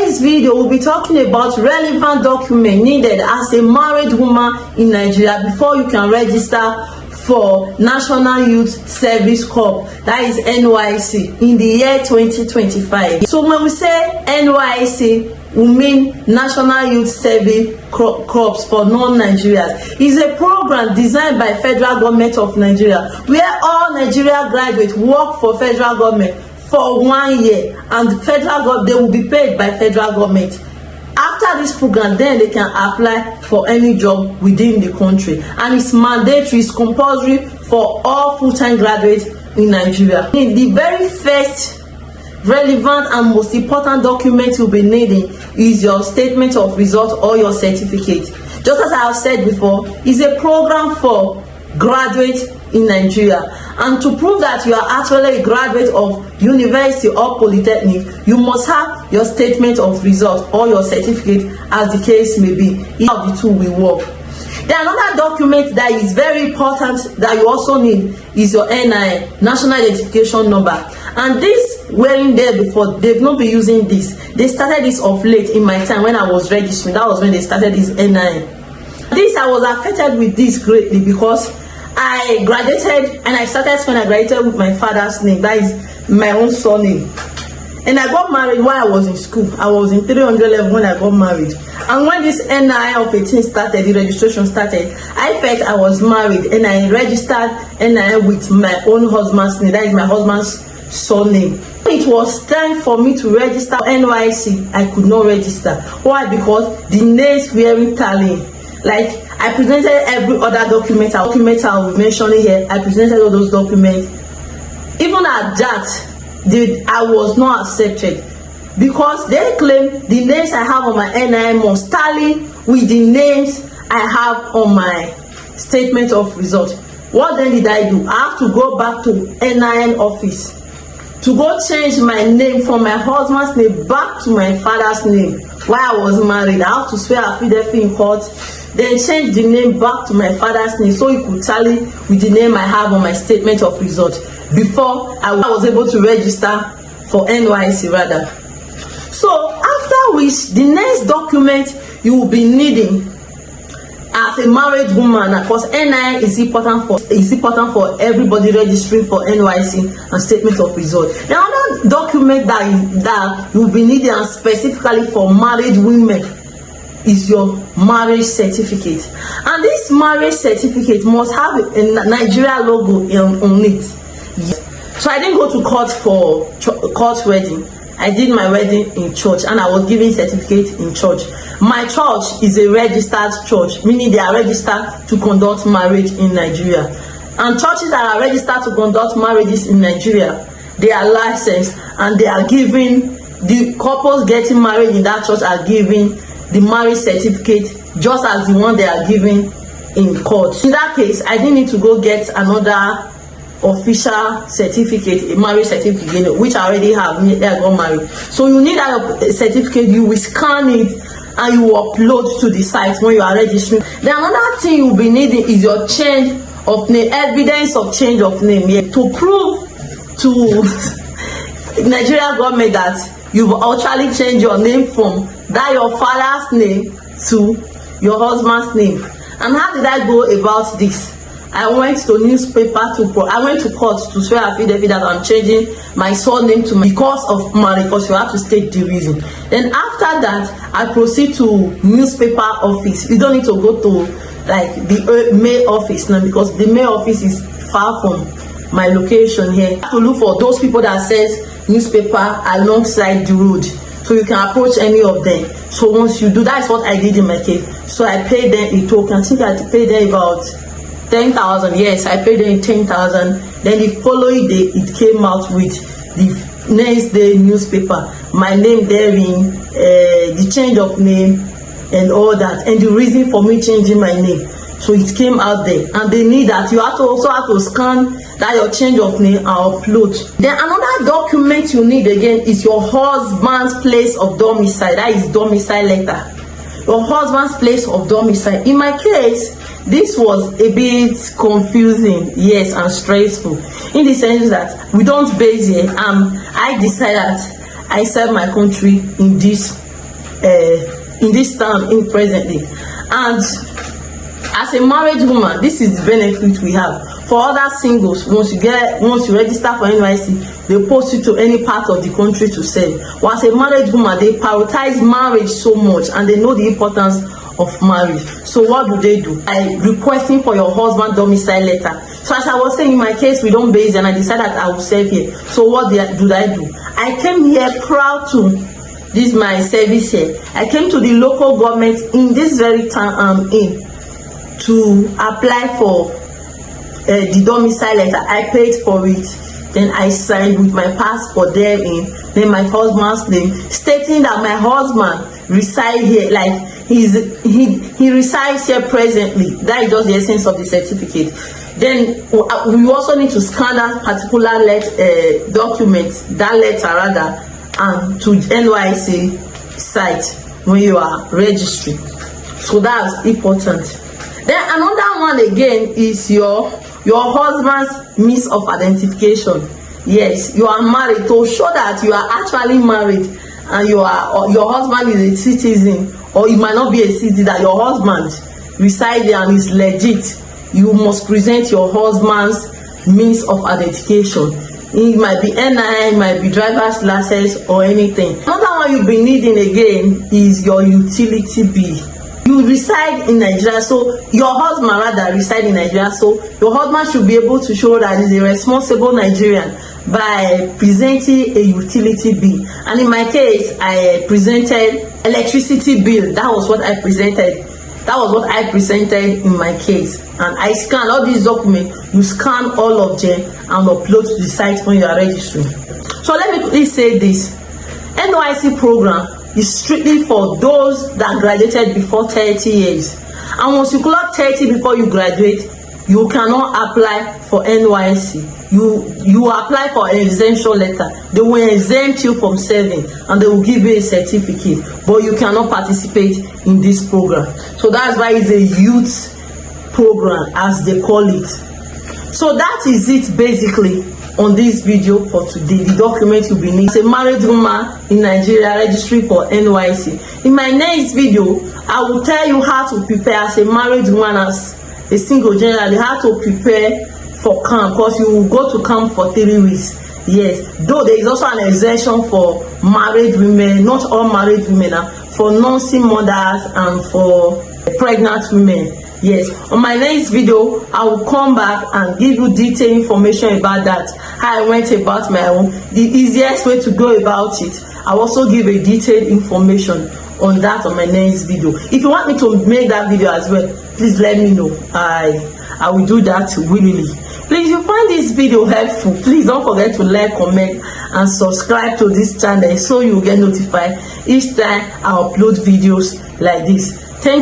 today's video, we'll be talking about relevant documents needed as a married woman in Nigeria before you can register for National Youth Service Corps, that is NYSC, in the year 2025. So when we say NYSC, we mean National Youth Service Corps for non-Nigerians. It's a program designed by federal government of Nigeria, where all Nigeria graduates work for federal government for 1 year, and the federal government, they will be paid by federal government. After this program, then they can apply for any job within the country, and it's mandatory, it's compulsory for all full-time graduates in Nigeria. The very first relevant and most important document you'll be needing is your statement of result or your certificate. Just as I have said before, it's a program for graduates in Nigeria, and to prove that you are actually a graduate of university or polytechnic, you must have your statement of result or your certificate, as the case may be. Each of the two will work. Then another document that is very important that you also need is your NIN, National Identification Number. And this weren't there before. They've not been using this. They started this of late in my time when I was registering. That was when they started this NIN. This, I was affected with this greatly because I graduated, and I started when I graduated with my father's name, that is my own surname. And I got married while I was in school. I was in 300 level when I got married. And when this NIN of 18 started, the registration started, I felt I was married, and I registered NIN with my own husband's name, that is my husband's surname. It was time for me to register NYSC. I could not register. Why? Because the names weren't tallying. Like, I presented every other document I will be mentioning here. I presented all those documents. Even at that, I was not accepted because they claim the names I have on my NIN must tally with the names I have on my statement of result. What then did I do? I have to go back to NIN office to go change my name from my husband's name back to my father's name. While I was married, I have to swear affidavit in court, then change the name back to my father's name so it could tally with the name I have on my statement of result before I was able to register for NYSC rather. So after which, the next document you will be needing as a married woman, of course, NIN is important for everybody registering for NYSC and statement of result. Now, another document that you will be needing, and specifically for married women, is your marriage certificate. And this marriage certificate must have a Nigeria logo on it. So I didn't go to court for court wedding. I did my wedding in church, and I was giving certificate in church. My church is a registered church, meaning they are registered to conduct marriage in Nigeria. And churches that are registered to conduct marriages in Nigeria, they are licensed, and they are giving, the couples getting married in that church are giving the marriage certificate just as the one they are giving in court. In that case, I didn't need to go get another official certificate, a marriage certificate, which I already have. I got married. So you need a certificate. You will scan it and you will upload to the site when you are registering. Then another thing you will be needing is your change of name, evidence of change of name, to prove to Nigeria government that you've actually changed your name from that your father's name to your husband's name. And how did I go about this? I went to I went to court to swear affidavit that I'm changing my surname to because of marriage, because you have to state the reason. Then after that, I proceed to newspaper office. You don't need to go to like the mail office now, because the mail office is far from my location here. You have to look for those people that says newspaper alongside the road, so you can approach any of them. So once you do, that's what I did in my case. So I paid them a token. I think I paid them about 10,000. Yes, I paid them 10,000. Then the following day, it came out with the next day newspaper, my name therein, the change of name and all that, and the reason for me changing my name. So it came out there, and they need that you also have to scan that your change of name and upload. Then another document you need again is your husband's place of domicile. That is domicile letter. Your husband's place of domicile. In my case, this was a bit confusing, yes, and stressful, in the sense that we don't base here. I decided that I serve my country in this in this time in presently. And as a married woman, this is the benefit we have. For other singles, once you register for NYSC, they post you to any part of the country to serve. But as a married woman, they prioritize marriage so much, and they know the importance of marriage. So what do? By requesting for your husband domicile letter. So as I was saying, in my case, we don't base, and I decided that I will serve here. So what do? I came here proud to this my service here. I came to the local government in this very town I'm in to apply for the domicile letter. I paid for it, then I signed with my passport therein, then my husband's name, stating that my husband resides here, like he resides here presently. That is just the essence of the certificate. Then we also need to scan that particular document, that letter rather, and to NYSC site when you are registering. So that's important. Then another one again is your husband's means of identification. Yes, you are married, to show that you are actually married and your husband is a citizen, or it might not be a citizen, that your husband resides there and is legit. You must present your husband's means of identification. It might be NI, it might be driver's license or anything. Another one you'll be needing again is your utility bill. You reside in Nigeria, so your husband rather reside in Nigeria, so your husband should be able to show that he's a responsible Nigerian by presenting a utility bill. And in my case, I presented electricity bill. That was what I presented. That was what I presented in my case. And I scanned all these documents. You scan all of them and upload to the site when you are registering. So let me quickly say this. NYSC program is strictly for those that graduated before 30 years. And once you clock 30 before you graduate, you cannot apply for NYSC. You apply for an exemption letter. They will exempt you from serving and they will give you a certificate, but you cannot participate in this program. So that's why it's a youth program, as they call it. So that is it basically on this video for today. The document you'll be needing as a married woman in Nigeria registering for NYSC. In my next video, I will tell you how to prepare as a married woman, as a single generally, how to prepare for camp, because you will go to camp for 3 weeks. Yes, though there is also an exemption for married women, not all married women, for nursing mothers and for pregnant women. Yes, on my next video, I will come back and give you detailed information about that, how I went about my own, the easiest way to go about it. I'll also give a detailed information on that on my next video. If you want me to make that video as well, please let me know. I will do that willingly. Please, if you find this video helpful, please don't forget to like, comment, and subscribe to this channel so you get notified each time I upload videos like this. Thank you.